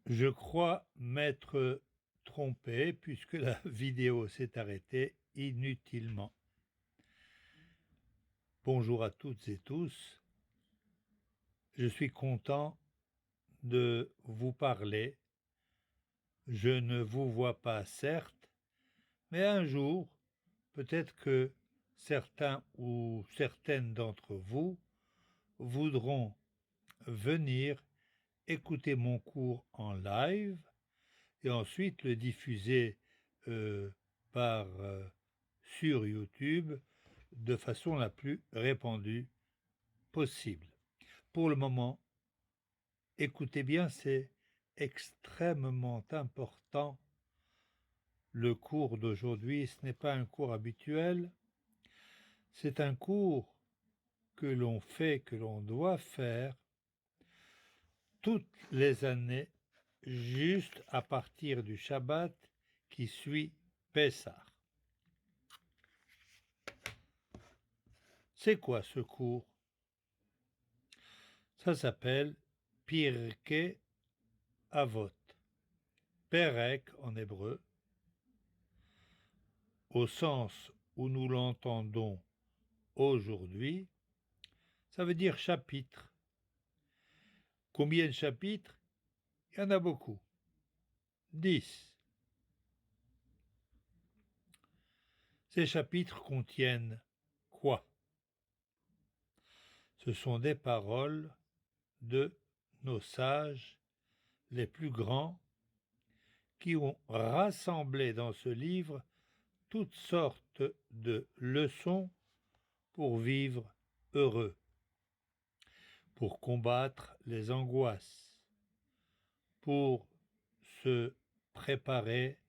Je crois m'être trompé puisque la vidéo s'est arrêtée inutilement. Bonjour à toutes et tous, je suis content de vous parler. Je ne vous vois pas certes, mais un jour, peut-être que certains ou certaines d'entre vous voudront venir écouter mon cours en live et ensuite le diffuser euh, sur YouTube de façon la plus répandue possible. Pour le moment, écoutez bien, c'est extrêmement important. Le cours d'aujourd'hui, ce n'est pas un cours habituel, c'est un cours que l'on fait, que l'on doit faire toutes les années, juste à partir du Shabbat qui suit Pessah. C'est quoi ce cours? Ça s'appelle Pirkei Avot. Perek en hébreu, au sens où nous l'entendons aujourd'hui, ça veut dire chapitre. Combien de chapitres? Il y en a beaucoup. 10. Ces chapitres contiennent quoi? Ce sont des paroles de nos sages les plus grands qui ont rassemblé dans ce livre toutes sortes de leçons pour vivre heureux, pour combattre les angoisses, pour se préparer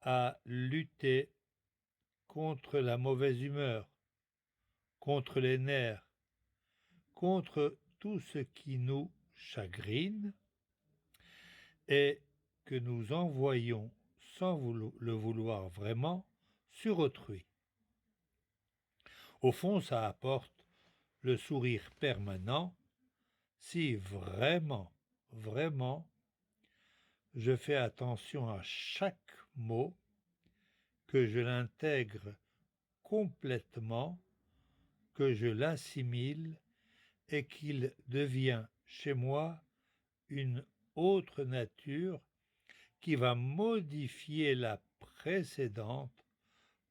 à lutter contre la mauvaise humeur, contre les nerfs, contre tout ce qui nous chagrine et que nous envoyons sans le vouloir vraiment sur autrui. Au fond, ça apporte le sourire permanent si vraiment, vraiment, je fais attention à chaque mot, que je l'intègre complètement, que je l'assimile et qu'il devient chez moi une autre nature qui va modifier la précédente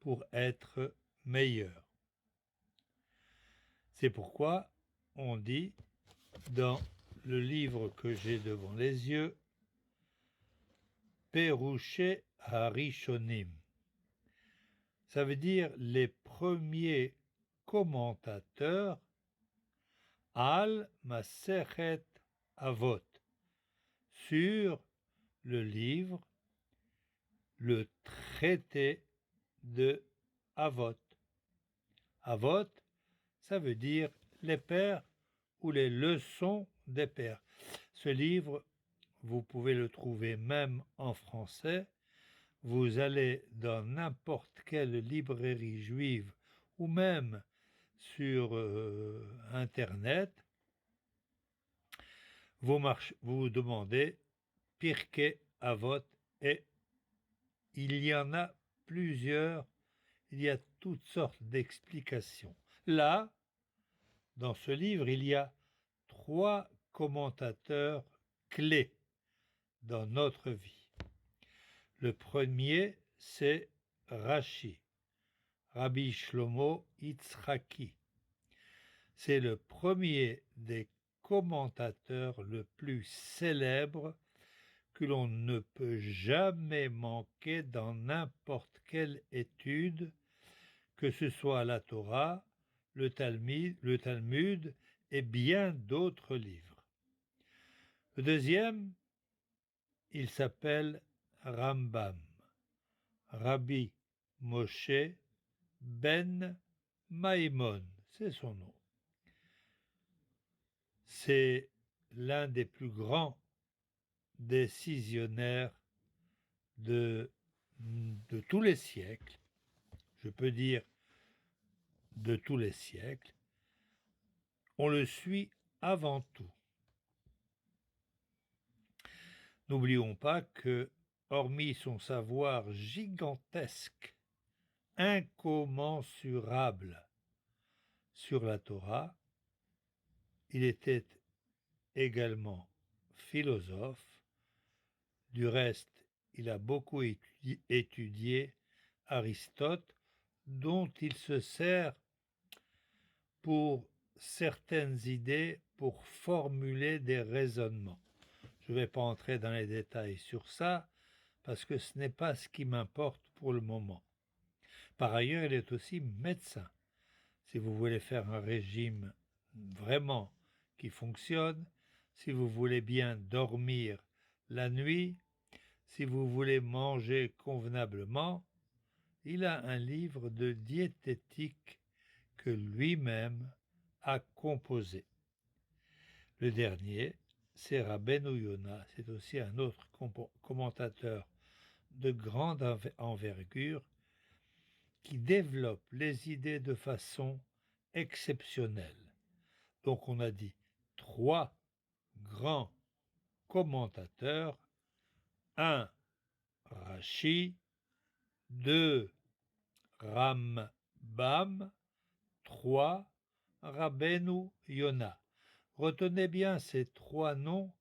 pour être meilleure. C'est pourquoi on dit dans le livre que j'ai devant les yeux, Perouché Harishonim. Ça veut dire les premiers commentateurs Al Masechet Avot sur le livre, le traité de Avot. Avot, ça veut dire les pères ou les leçons des pères. Ce livre, vous pouvez le trouver même en français. Vous allez dans n'importe quelle librairie juive ou même sur Internet, vous demandez Pirkei Avot et il y en a plusieurs, il y a toutes sortes d'explications. Là, dans ce livre, il y a 3 commentateurs clés dans notre vie. Le premier, c'est Rashi, Rabbi Shlomo Yitzhaki. C'est le premier des commentateurs le plus célèbre que l'on ne peut jamais manquer dans n'importe quelle étude, que ce soit la Torah, le Talmud et bien d'autres livres. Le deuxième, il s'appelle Rambam, Rabbi Moshe ben Maïmon, c'est son nom. C'est l'un des plus grands décisionnaires de tous les siècles, je peux dire de tous les siècles. On le suit avant tout. N'oublions pas que, hormis son savoir gigantesque, incommensurable sur la Torah, il était également philosophe. Du reste, il a beaucoup étudié Aristote, dont il se sert pour certaines idées, pour formuler des raisonnements. Je ne vais pas entrer dans les détails sur ça, parce que ce n'est pas ce qui m'importe pour le moment. Par ailleurs, il est aussi médecin. Si vous voulez faire un régime vraiment qui fonctionne, si vous voulez bien dormir la nuit, si vous voulez manger convenablement, il a un livre de diététique que lui-même a composé. Le dernier, c'est Rabbeinu Yona, c'est aussi un autre commentateur de grande envergure qui développe les idées de façon exceptionnelle. Donc on a dit 3 grands commentateurs, 1 Rashi, 2 Rambam, 3 Rabbeinu Yona. Retenez bien ces 3 noms,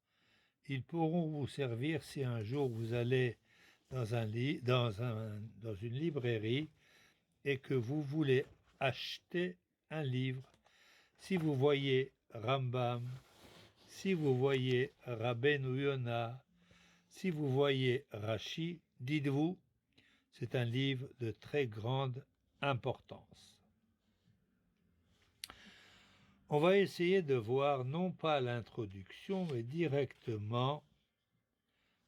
ils pourront vous servir si un jour vous allez dans une librairie et que vous voulez acheter un livre. Si vous voyez Rambam, si vous voyez Rabbeinu Yona, si vous voyez Rashi, dites-vous, c'est un livre de très grande importance. On va essayer de voir non pas l'introduction, mais directement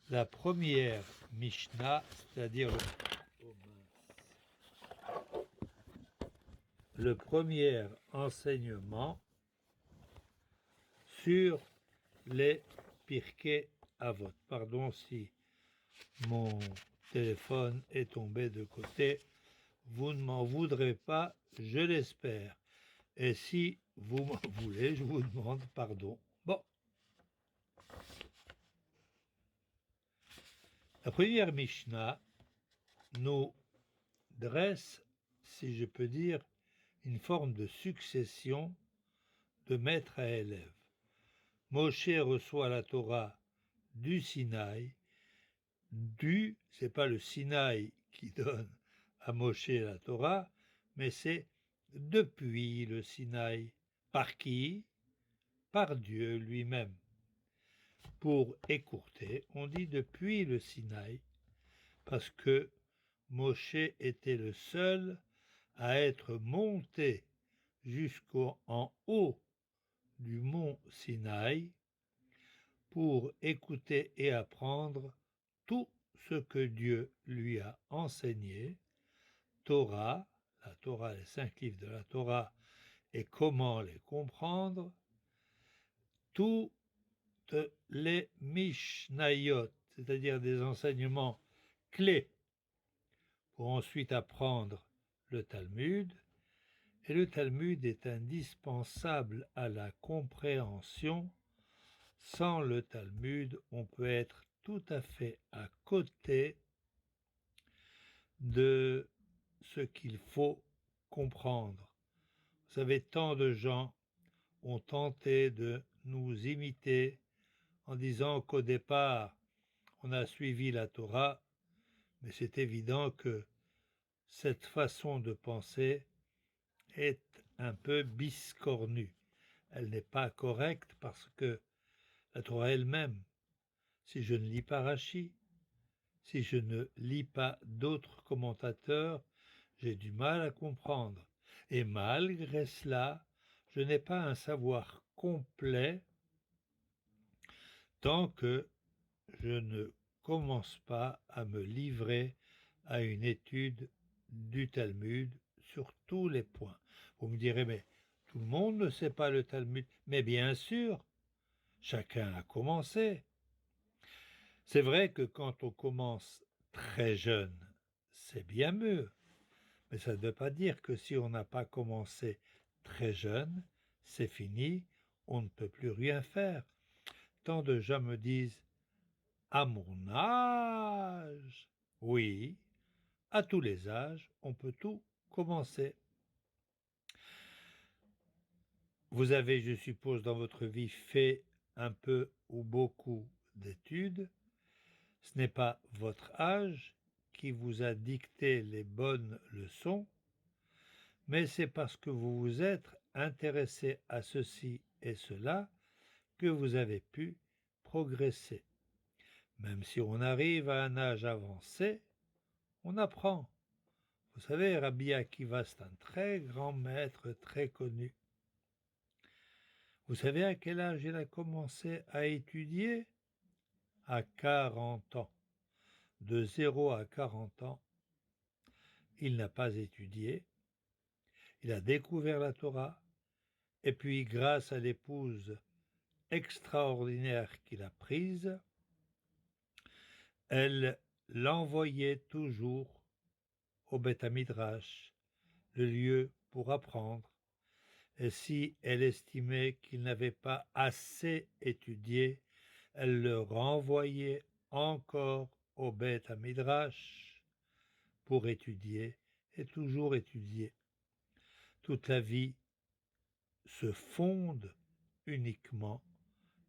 la première Mishnah, c'est-à-dire le premier enseignement sur les Pirkei Avot. Pardon si mon téléphone est tombé de côté, vous ne m'en voudrez pas, je l'espère. Et si vous m'en voulez, je vous demande pardon. Bon. La première Mishnah nous dresse, si je peux dire, une forme de succession de maître à élève. Moshe reçoit la Torah du Sinaï. C'est pas le Sinaï qui donne à Moshe la Torah, mais c'est depuis le Sinaï. Par qui? Par Dieu lui-même. Pour écourter, on dit depuis le Sinaï, parce que Moshe était le seul à être monté jusqu'en haut du mont Sinaï pour écouter et apprendre tout ce que Dieu lui a enseigné, Torah, la Torah, les 5 livres de la Torah, et comment les comprendre, toutes les Mishnayot, c'est-à-dire des enseignements clés pour ensuite apprendre le Talmud. Et le Talmud est indispensable à la compréhension. Sans le Talmud, on peut être tout à fait à côté de ce qu'il faut comprendre. Vous savez, tant de gens ont tenté de nous imiter en disant qu'au départ, on a suivi la Torah, mais c'est évident que cette façon de penser est un peu biscornue. Elle n'est pas correcte parce que la Torah elle-même, si je ne lis pas Rashi, si je ne lis pas d'autres commentateurs, j'ai du mal à comprendre. Et malgré cela, je n'ai pas un savoir complet tant que je ne commence pas à me livrer à une étude du Talmud sur tous les points. Vous me direz, mais tout le monde ne sait pas le Talmud. Mais bien sûr, chacun a commencé. C'est vrai que quand on commence très jeune, c'est bien mieux. Mais ça ne veut pas dire que si on n'a pas commencé très jeune, c'est fini, on ne peut plus rien faire. Tant de gens me disent « À mon âge? Oui, à tous les âges, on peut tout commencer. Vous avez, je suppose, dans votre vie fait un peu ou beaucoup d'études. Ce n'est pas votre âge qui vous a dicté les bonnes leçons, mais c'est parce que vous vous êtes intéressé à ceci et cela que vous avez pu progresser. Même si on arrive à un âge avancé, on apprend. Vous savez, Rabbi Akiva, c'est un très grand maître, très connu. Vous savez à quel âge il a commencé à étudier? À 40 ans. De 0 à 40 ans, il n'a pas étudié. Il a découvert la Torah, et puis grâce à l'épouse extraordinaire qu'il a prise, elle l'envoyait toujours au Beth Midrash, le lieu pour apprendre, et si elle estimait qu'il n'avait pas assez étudié, elle le renvoyait encore au Beth Midrash pour étudier et toujours étudier. Toute la vie se fonde uniquement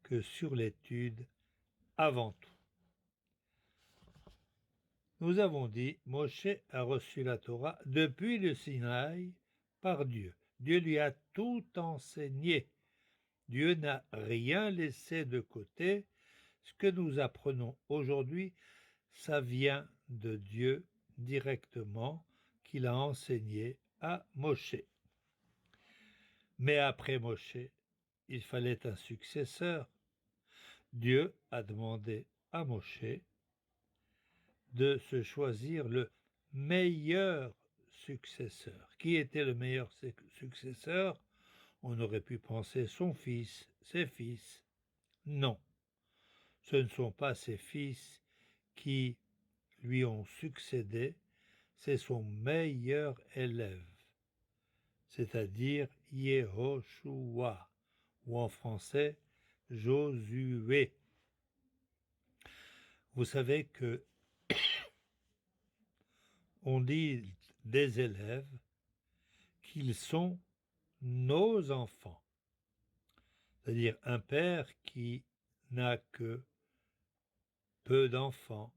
que sur l'étude avant tout. Nous avons dit, Moshe a reçu la Torah depuis le Sinaï par Dieu. Dieu lui a tout enseigné. Dieu n'a rien laissé de côté. Ce que nous apprenons aujourd'hui, ça vient de Dieu directement, qu'il a enseigné à Moshe. Mais après Moshe, il fallait un successeur. Dieu a demandé à Moshe de se choisir le meilleur successeur. Qui était le meilleur successeur? On aurait pu penser son fils, ses fils. Non, ce ne sont pas ses fils qui lui ont succédé, c'est son meilleur élève, c'est-à-dire Yehoshua, ou en français Josué. Vous savez que on dit des élèves qu'ils sont nos enfants, c'est-à-dire un père qui n'a que peu d'enfants,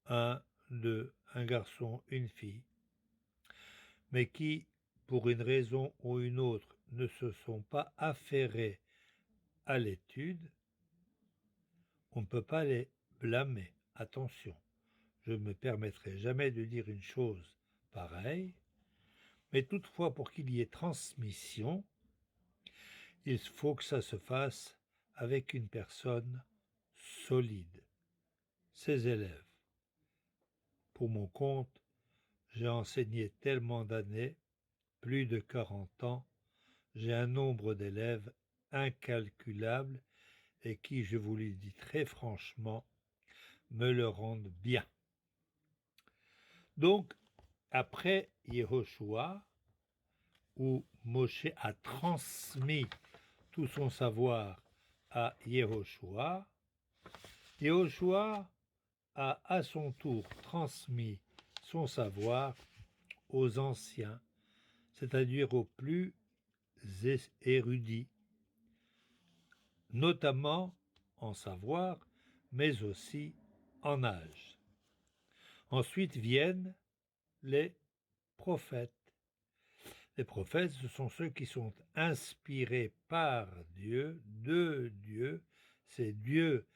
un, deux, un garçon, une fille, mais qui, pour une raison ou une autre, ne se sont pas affairés à l'étude, on ne peut pas les blâmer. Attention, je ne me permettrai jamais de dire une chose pareille, mais toutefois, pour qu'il y ait transmission, il faut que ça se fasse avec une personne solide, ses élèves. Pour mon compte, j'ai enseigné tellement d'années, plus de 40 ans, j'ai un nombre d'élèves incalculable et qui, je vous le dis très franchement, me le rendent bien. Donc, après Yehoshua, où Moshe a transmis tout son savoir à Yehoshua, Yehoshua a à son tour transmis son savoir aux anciens, c'est-à-dire aux plus érudits, notamment en savoir, mais aussi en âge. Ensuite viennent les prophètes. Les prophètes, ce sont ceux qui sont inspirés par Dieu, de Dieu. C'est Dieu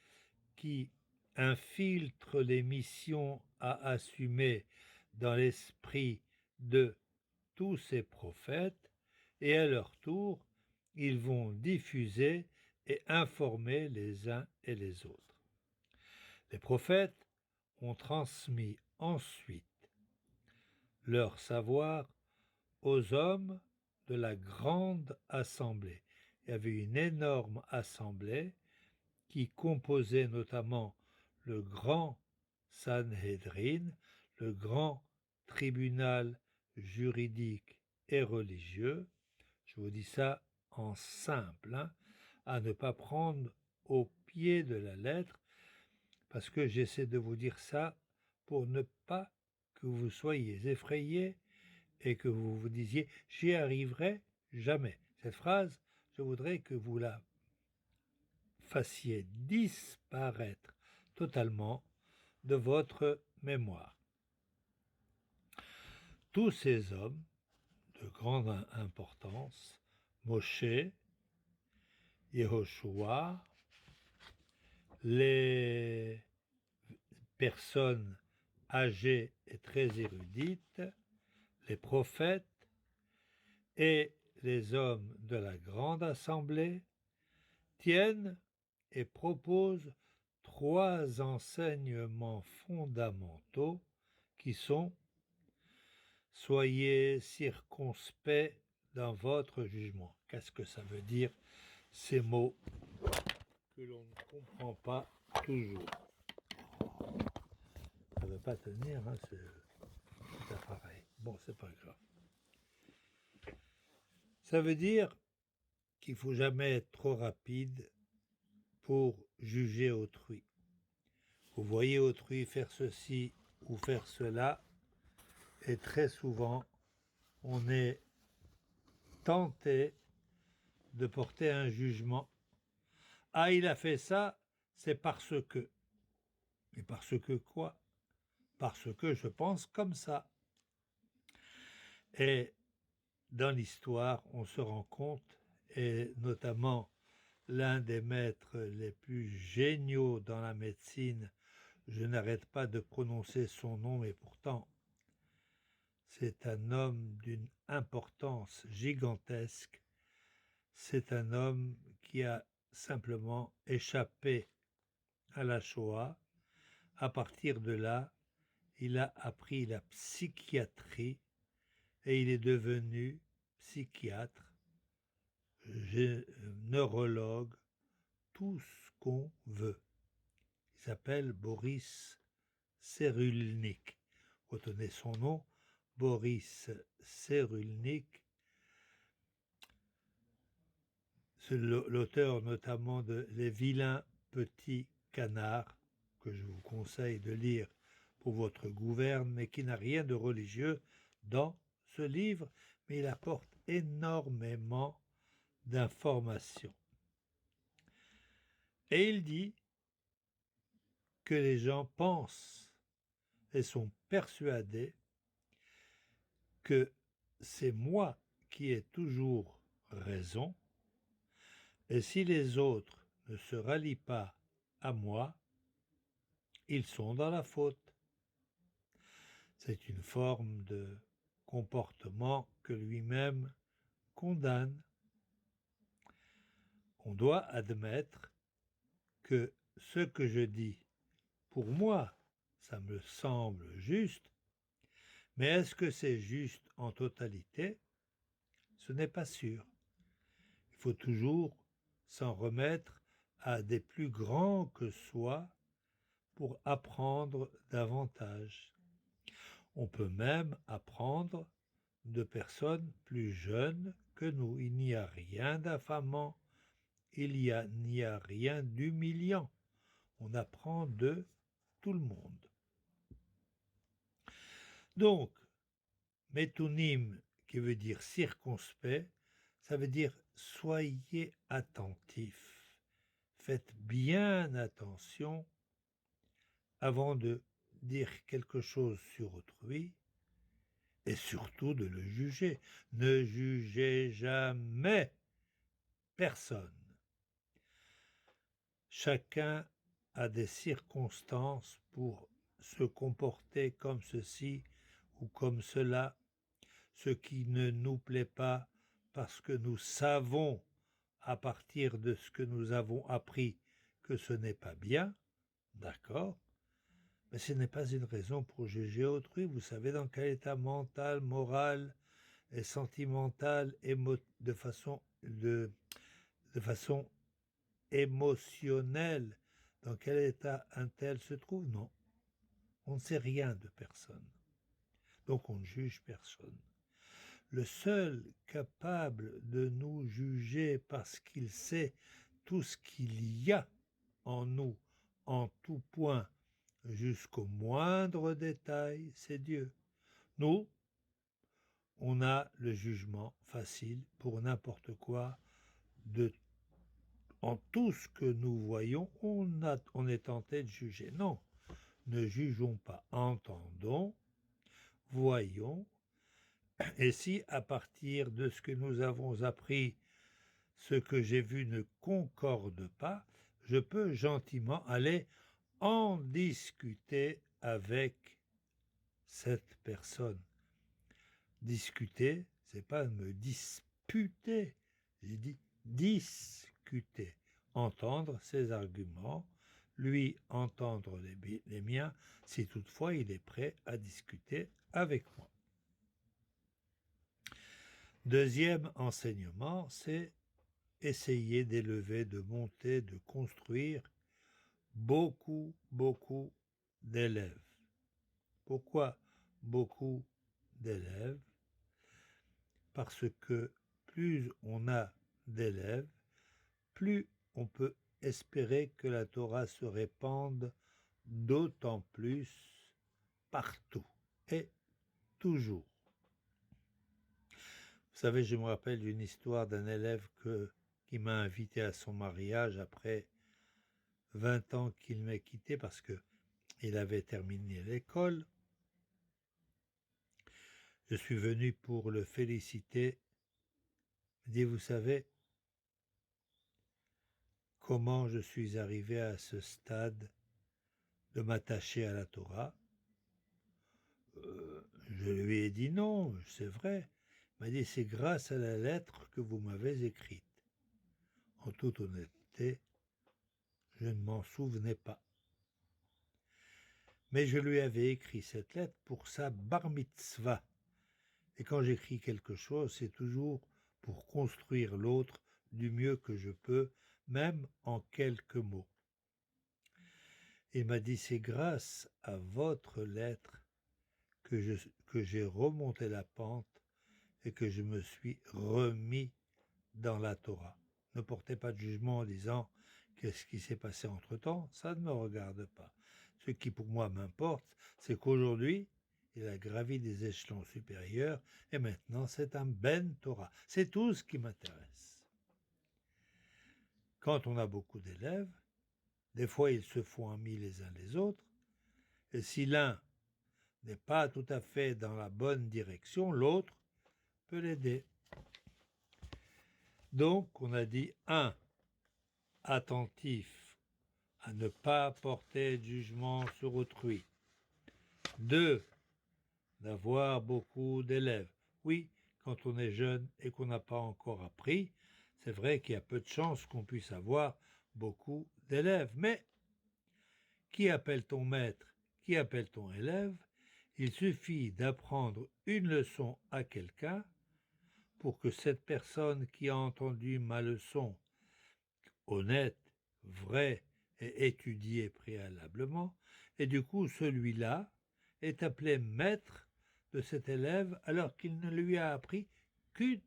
qui infiltre les missions à assumer dans l'esprit de tous ces prophètes, et à leur tour, ils vont diffuser et informer les uns et les autres. Les prophètes ont transmis ensuite leur savoir aux hommes de la grande assemblée. Il y avait une énorme assemblée qui composait notamment le grand Sanhédrin, le grand tribunal juridique et religieux. Je vous dis ça en simple, à ne pas prendre au pied de la lettre, parce que j'essaie de vous dire ça pour ne pas que vous soyez effrayés et que vous vous disiez « j'y arriverai jamais ». Cette phrase, je voudrais que vous la fassiez disparaître totalement de votre mémoire. Tous ces hommes de grande importance, Moshe, Yehoshua, les personnes âgées et très érudites, les prophètes et les hommes de la grande assemblée tiennent et proposent 3 enseignements fondamentaux qui sont « Soyez circonspects dans votre jugement ». Qu'est-ce que ça veut dire, ces mots que l'on ne comprend pas toujours? Ça ne veut pas tenir, hein, cet appareil. Bon, c'est pas grave. Ça veut dire qu'il ne faut jamais être trop rapide pour juger autrui. Vous voyez autrui faire ceci ou faire cela, et très souvent, on est tenté de porter un jugement. Ah, il a fait ça, c'est parce que. Mais parce que quoi? Parce que je pense comme ça. Et dans l'histoire, on se rend compte, et notamment l'un des maîtres les plus géniaux dans la médecine, je n'arrête pas de prononcer son nom, mais pourtant, c'est un homme d'une importance gigantesque. C'est un homme qui a simplement échappé à la Shoah. À partir de là, il a appris la psychiatrie et il est devenu psychiatre, neurologue, tout ce qu'on veut. Il s'appelle Boris Cyrulnik. Retenez son nom, Boris Cyrulnik. C'est l'auteur notamment de Les vilains petits canards, que je vous conseille de lire pour votre gouverne, mais qui n'a rien de religieux dans ce livre, mais il apporte énormément d'informations. Et il dit que les gens pensent et sont persuadés que c'est moi qui ai toujours raison, et si les autres ne se rallient pas à moi, ils sont dans la faute. C'est une forme de comportement que lui-même condamne. On doit admettre que ce que je dis, pour moi, ça me semble juste, mais est-ce que c'est juste en totalité? Ce n'est pas sûr. Il faut toujours s'en remettre à des plus grands que soi pour apprendre davantage. On peut même apprendre de personnes plus jeunes que nous. Il n'y a rien d'affamant, il n'y a rien d'humiliant. On apprend de tout le monde. Donc, Metunim, qui veut dire circonspect, ça veut dire soyez attentifs. Faites bien attention avant de dire quelque chose sur autrui et surtout de le juger. Ne jugez jamais personne. Chacun a des circonstances pour se comporter comme ceci ou comme cela, ce qui ne nous plaît pas parce que nous savons à partir de ce que nous avons appris que ce n'est pas bien, d'accord, mais ce n'est pas une raison pour juger autrui. Vous savez dans quel état mental, moral et sentimental, de façon émotionnelle, dans quel état un tel se trouve? Non, on ne sait rien de personne, donc on ne juge personne. Le seul capable de nous juger parce qu'il sait tout ce qu'il y a en nous en tout point, jusqu'au moindre détail, c'est Dieu. Nous, on a le jugement facile pour n'importe quoi, en tout ce que nous voyons, on est tenté de juger. Non, ne jugeons pas, entendons, voyons, et si à partir de ce que nous avons appris, ce que j'ai vu ne concorde pas, je peux gentiment aller en discuter avec cette personne. Discuter, c'est pas me disputer, j'ai dit discuter, entendre ses arguments, lui entendre les miens, si toutefois il est prêt à discuter avec moi. Deuxième enseignement, c'est essayer d'élever, de monter, de construire beaucoup d'élèves. Pourquoi beaucoup d'élèves? Parce que plus on a d'élèves, plus on peut espérer que la Torah se répande d'autant plus partout et toujours. Vous savez, je me rappelle d'une histoire d'un élève qui m'a invité à son mariage après 20 ans qu'il m'a quitté parce qu'il avait terminé l'école. Je suis venu pour le féliciter. Il dit, vous savez comment je suis arrivé à ce stade de m'attacher à la Torah? Je lui ai dit non, c'est vrai. Il m'a dit, c'est grâce à la lettre que vous m'avez écrite. En toute honnêteté, je ne m'en souvenais pas. Mais je lui avais écrit cette lettre pour sa bar mitzvah. Et quand j'écris quelque chose, c'est toujours pour construire l'autre du mieux que je peux, même en quelques mots. Il m'a dit, c'est grâce à votre lettre que j'ai remonté la pente et que je me suis remis dans la Torah. Ne portez pas de jugement en disant qu'est-ce qui s'est passé entre-temps, ça ne me regarde pas. Ce qui pour moi m'importe, c'est qu'aujourd'hui, il a gravi des échelons supérieurs et maintenant c'est un Ben Torah. C'est tout ce qui m'intéresse. Quand on a beaucoup d'élèves, des fois ils se font amis les uns les autres, et si l'un n'est pas tout à fait dans la bonne direction, l'autre peut l'aider. Donc on a dit 1. Attentif à ne pas porter de jugement sur autrui. 2. D'avoir beaucoup d'élèves. Oui, quand on est jeune et qu'on n'a pas encore appris, c'est vrai qu'il y a peu de chances qu'on puisse avoir beaucoup d'élèves. Mais qui appelle-t-on maître? Qui appelle-t-on élève? Il suffit d'apprendre une leçon à quelqu'un pour que cette personne qui a entendu ma leçon, honnête, vraie et étudiée préalablement, et du coup celui-là est appelé maître de cet élève alors qu'il ne lui a appris qu'une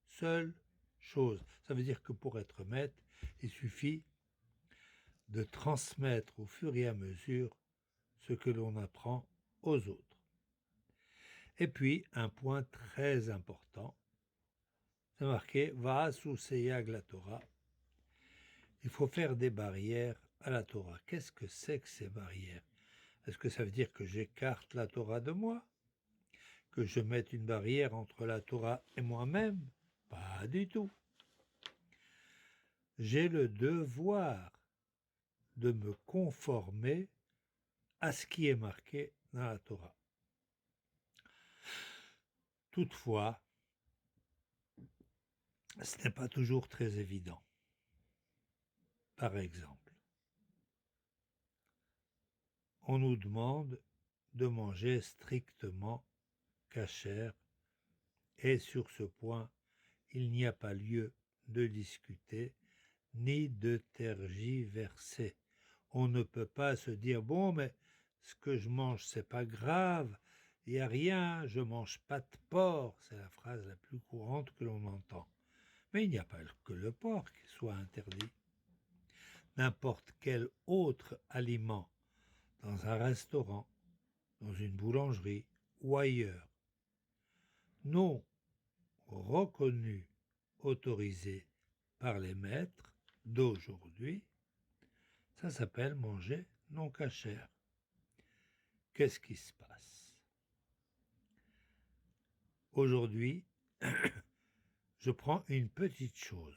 seule chose. Ça veut dire que pour être maître, il suffit de transmettre au fur et à mesure ce que l'on apprend aux autres. Et puis, un point très important, c'est marqué « Va'asu seyag la Torah ». Il faut faire des barrières à la Torah. Qu'est-ce que c'est que ces barrières? Est-ce que ça veut dire que j'écarte la Torah de moi? Que je mette une barrière entre la Torah et moi-même? Pas du tout. J'ai le devoir de me conformer à ce qui est marqué dans la Torah. Toutefois, ce n'est pas toujours très évident. Par exemple, on nous demande de manger strictement kasher et sur ce point, il n'y a pas lieu de discuter ni de tergiverser. On ne peut pas se dire, bon, mais ce que je mange, c'est pas grave, il n'y a rien, je mange pas de porc. C'est la phrase la plus courante que l'on entend. Mais il n'y a pas que le porc qui soit interdit. n'importe quel autre aliment dans un restaurant, dans une boulangerie ou ailleurs, non reconnu, autorisé par les maîtres d'aujourd'hui, ça s'appelle manger non cachère. Qu'est-ce qui se passe? Aujourd'hui, je prends une petite chose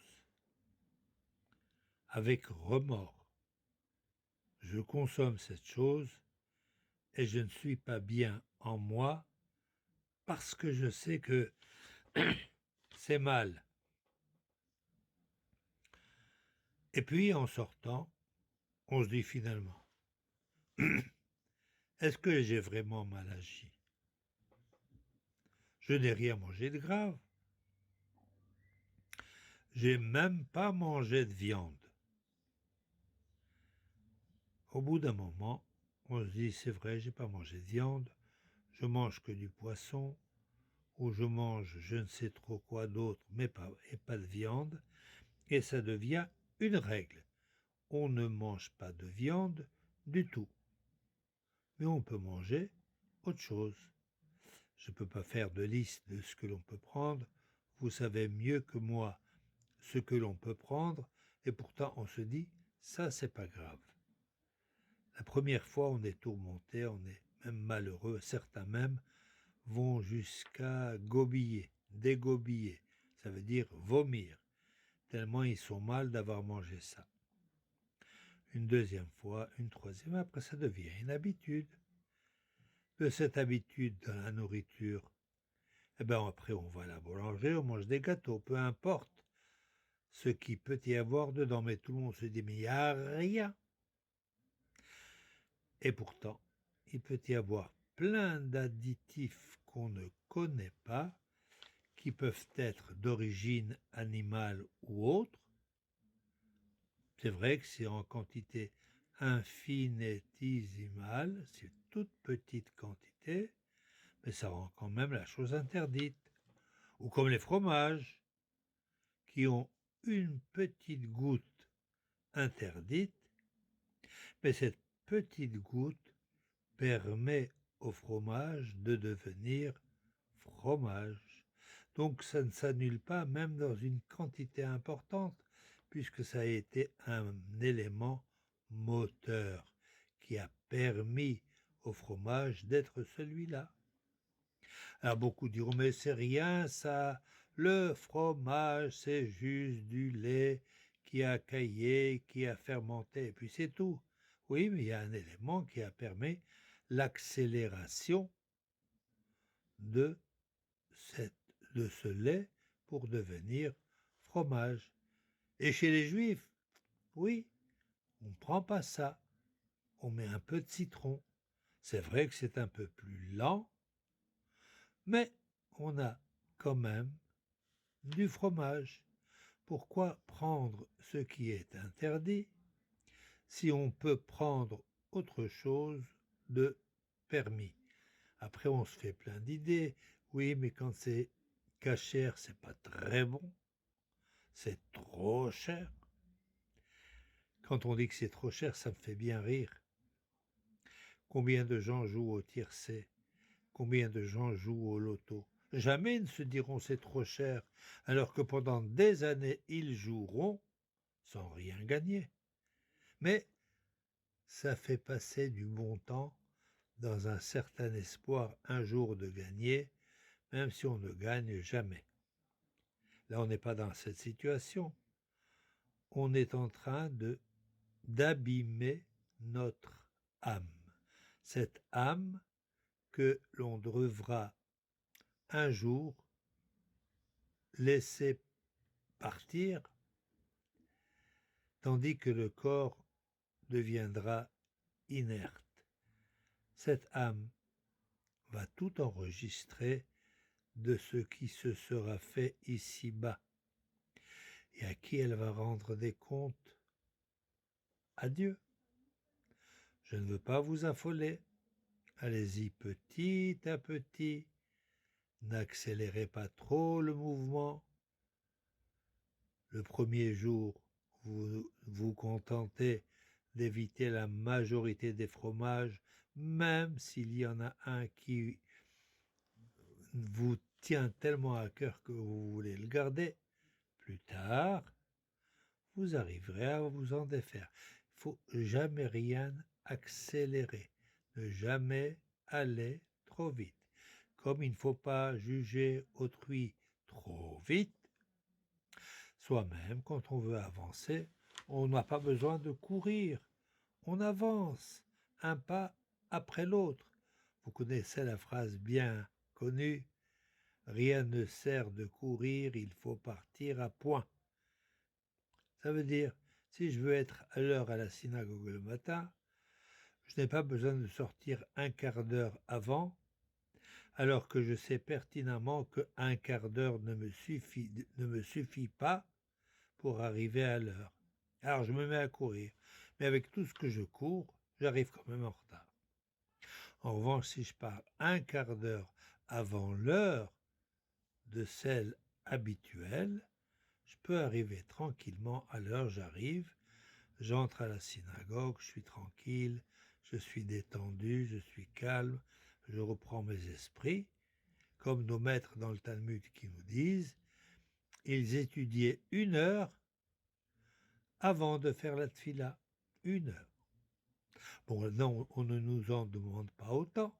avec remords. Je consomme cette chose et je ne suis pas bien en moi parce que je sais que c'est mal. Et puis en sortant, on se dit finalement, est-ce que j'ai vraiment mal agi? Je n'ai rien mangé de grave. J'ai même pas mangé de viande. Au bout d'un moment, on se dit, c'est vrai, j'ai pas mangé de viande, je mange que du poisson, ou je mange je ne sais trop quoi d'autre, mais pas de viande, et ça devient une règle. On ne mange pas de viande du tout, mais on peut manger autre chose. Je ne peux pas faire de liste de ce que l'on peut prendre, vous savez mieux que moi ce que l'on peut prendre, et pourtant on se dit, ça c'est pas grave. La première fois, on est tourmenté, on est même malheureux. Certains même vont jusqu'à gobiller, dégobiller. Ça veut dire vomir, tellement ils sont mal d'avoir mangé ça. Une deuxième fois, une troisième, après ça devient une habitude. De cette habitude dans la nourriture, eh bien après on va à la boulangerie, on mange des gâteaux, peu importe ce qu'il peut y avoir dedans, mais tout le monde se dit, mais il n'y a rien. Et pourtant, il peut y avoir plein d'additifs qu'on ne connaît pas, qui peuvent être d'origine animale ou autre. C'est vrai que c'est en quantité infinitésimale, c'est toute petite quantité, mais ça rend quand même la chose interdite. Ou comme les fromages, qui ont une petite goutte interdite, mais cette petite goutte permet au fromage de devenir fromage. Donc ça ne s'annule pas même dans une quantité importante, puisque ça a été un élément moteur qui a permis au fromage d'être celui-là. Alors beaucoup diront, mais c'est rien ça, le fromage c'est juste du lait qui a caillé, qui a fermenté, et puis c'est tout. Oui, mais il y a un élément qui a permis l'accélération de, de ce lait pour devenir fromage. Et chez les Juifs, oui, on ne prend pas ça. On met un peu de citron. C'est vrai que c'est un peu plus lent, mais on a quand même du fromage. Pourquoi prendre ce qui est interdit si on peut prendre autre chose de permis? Après, on se fait plein d'idées. Oui, mais quand c'est cachère, c'est pas très bon. C'est trop cher. Quand on dit que c'est trop cher, ça me fait bien rire. Combien de gens jouent au tiercé? Combien de gens jouent au loto? Jamais ils ne se diront c'est trop cher, alors que pendant des années, ils joueront sans rien gagner. Mais ça fait passer du bon temps dans un certain espoir un jour de gagner, même si on ne gagne jamais. Là, on n'est pas dans cette situation. On est en train d'abîmer notre âme. Cette âme que l'on devra un jour laisser partir, tandis que le corps deviendra inerte. Cette âme va tout enregistrer de ce qui se sera fait ici-bas et à qui elle va rendre des comptes. À Dieu. Je ne veux pas vous affoler. Allez-y petit à petit. N'accélérez pas trop le mouvement. Le premier jour, vous vous contentez d'éviter la majorité des fromages, même s'il y en a un qui vous tient tellement à cœur que vous voulez le garder. Plus tard, vous arriverez à vous en défaire. Il faut jamais rien accélérer, ne jamais aller trop vite. Comme il ne faut pas juger autrui trop vite, soi-même, quand on veut avancer, on n'a pas besoin de courir. On avance, un pas après l'autre. Vous connaissez la phrase bien connue, rien ne sert de courir, il faut partir à point. Ça veut dire, si je veux être à l'heure à la synagogue le matin, je n'ai pas besoin de sortir un quart d'heure avant, alors que je sais pertinemment qu'un quart d'heure ne me suffit pas pour arriver à l'heure. Alors je me mets à courir, mais avec tout ce que je cours, j'arrive quand même en retard. En revanche, si je pars un quart d'heure avant l'heure de celle habituelle, je peux arriver tranquillement à l'heure, j'arrive, j'entre à la synagogue, je suis tranquille, je suis détendu, je suis calme, je reprends mes esprits, comme nos maîtres dans le Talmud qui nous disent, ils étudiaient 1 heure avant de faire la tfila. 1 heure. Bon, maintenant, on ne nous en demande pas autant,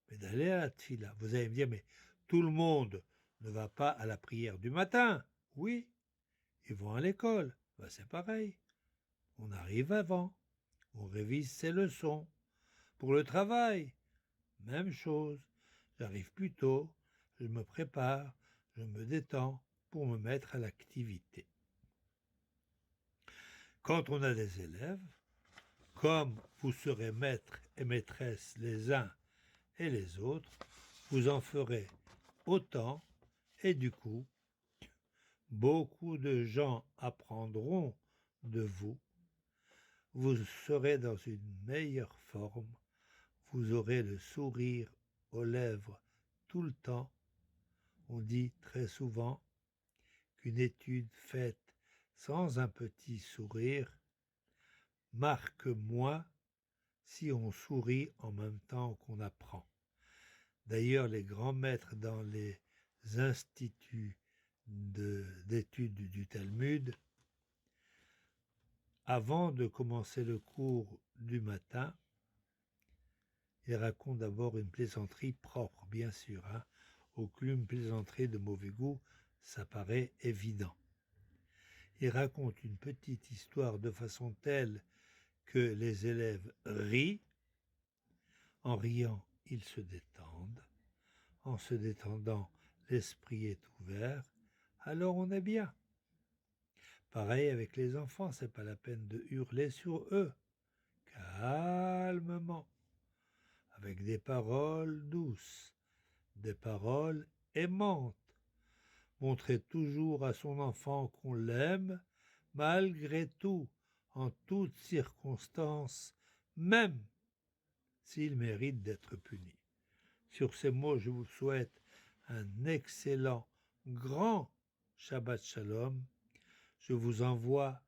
mais d'aller à la tfila. Vous allez me dire, mais tout le monde ne va pas à la prière du matin. Oui, ils vont à l'école. Ben, c'est pareil. On arrive avant. On révise ses leçons. Pour le travail, même chose. J'arrive plus tôt, je me prépare, je me détends pour me mettre à l'activité. Quand on a des élèves, comme vous serez maître et maîtresse les uns et les autres, vous en ferez autant et du coup, beaucoup de gens apprendront de vous. Vous serez dans une meilleure forme, vous aurez le sourire aux lèvres tout le temps. On dit très souvent qu'une étude faite sans un petit sourire marque moins si on sourit en même temps qu'on apprend. D'ailleurs, les grands maîtres dans les instituts d'études du Talmud, avant de commencer le cours du matin, ils racontent d'abord une plaisanterie propre, bien sûr. Aucune plaisanterie de mauvais goût, ça paraît évident. Ils racontent une petite histoire de façon telle que les élèves rient. En riant, ils se détendent. En se détendant, l'esprit est ouvert. Alors on est bien. Pareil avec les enfants, c'est pas la peine de hurler sur eux. Calmement, avec des paroles douces, des paroles aimantes. Montrer toujours à son enfant qu'on l'aime, malgré tout, en toutes circonstances, même s'il mérite d'être puni. Sur ces mots, je vous souhaite un excellent, grand Shabbat Shalom. Je vous envoie